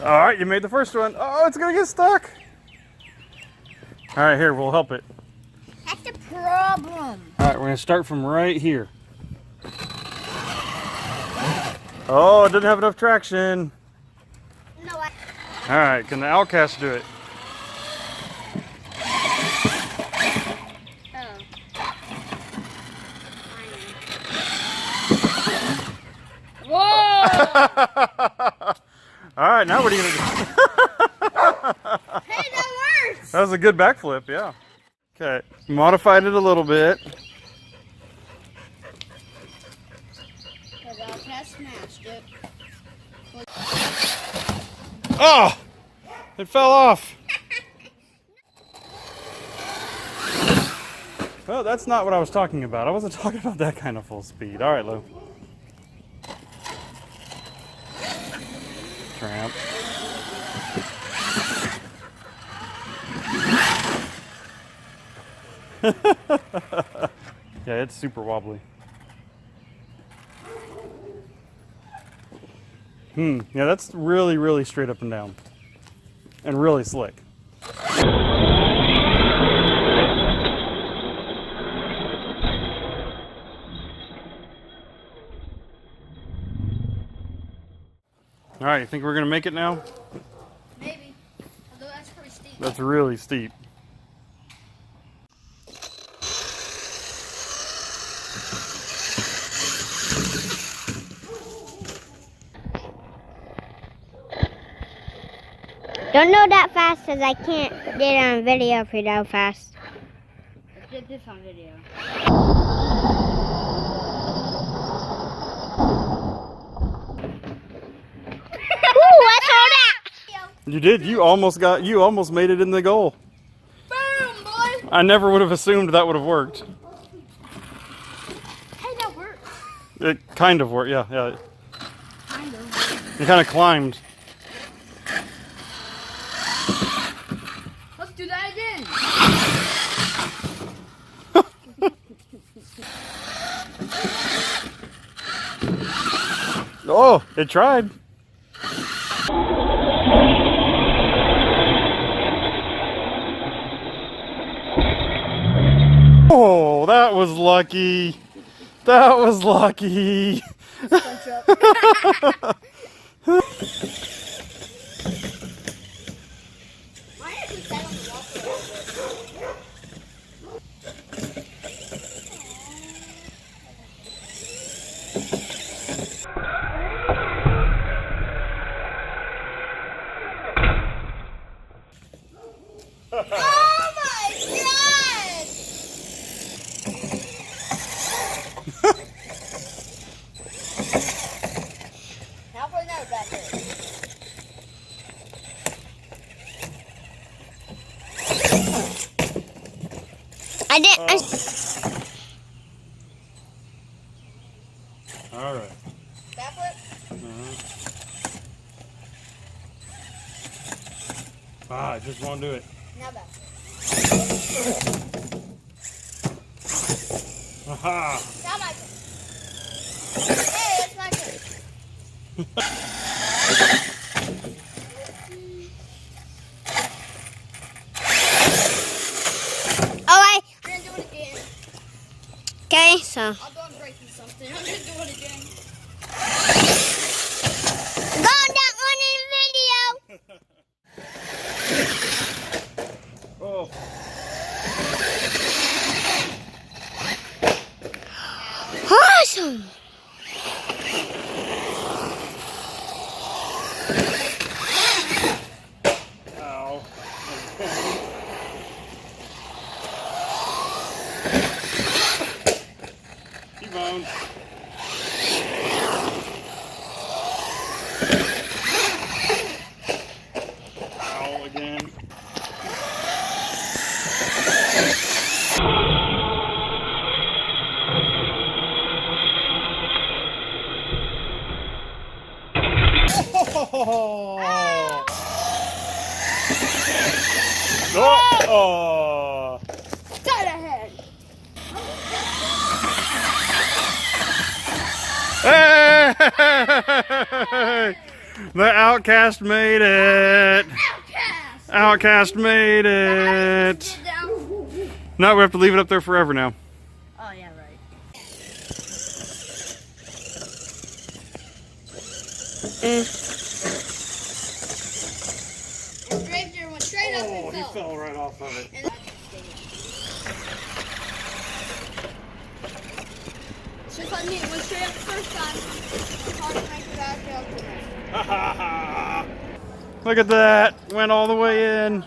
All right, you made the first one. Oh, it's gonna get stuck. All right, here, we'll help it. That's the problem. All right, we're gonna start from right here. Oh, it didn't have enough traction. No, All right, can the Outcast do it? Whoa! All right, now what are you gonna do? Hey, that works! That was a good backflip, yeah. Okay, modified it a little bit. Because Outcast smashed it. Oh! It fell off. Well, that's not what I was talking about. I wasn't talking about that kind of full speed. All right, Lou. Tramp. Yeah, it's super wobbly. Yeah, that's really, really straight up and down. And really slick. All right, you think we're gonna make it now? Maybe. Although that's pretty steep. That's really steep. Don't go that fast because I can't get it on video if you go fast. Let's get this on video. Ooh, let's hold that. You did. You almost made it in the goal. Boom, boy! I never would have assumed that would have worked. Hey, that works. It kind of worked. Yeah, yeah. Kind of. You kind of climbed. Let's do that again. Oh, it tried. Oh, that was lucky. That was lucky. Oh my god! Now for another back here. I did. All right. Backflip? Ah, I just won't do it. Now back. Aha. Now my turn. Hey, it's my turn. Alright. I'm gonna do it again. Okay, so. I'll go and break you something. I'm gonna do it again. Go on that one in video. Oh. Awesome. Ow. T-bone. Ow again. Oh. Dead ahead. Hey! The Outcast made it. Outcast! Outcast made it. Get down. No, we have to leave it up there forever now. Oh, yeah, right. And Gravedigger went straight up and fell. fell right off of it. And just like me, it went straight up the first time. It's hard to make the back up. Look at that. Went all the way in.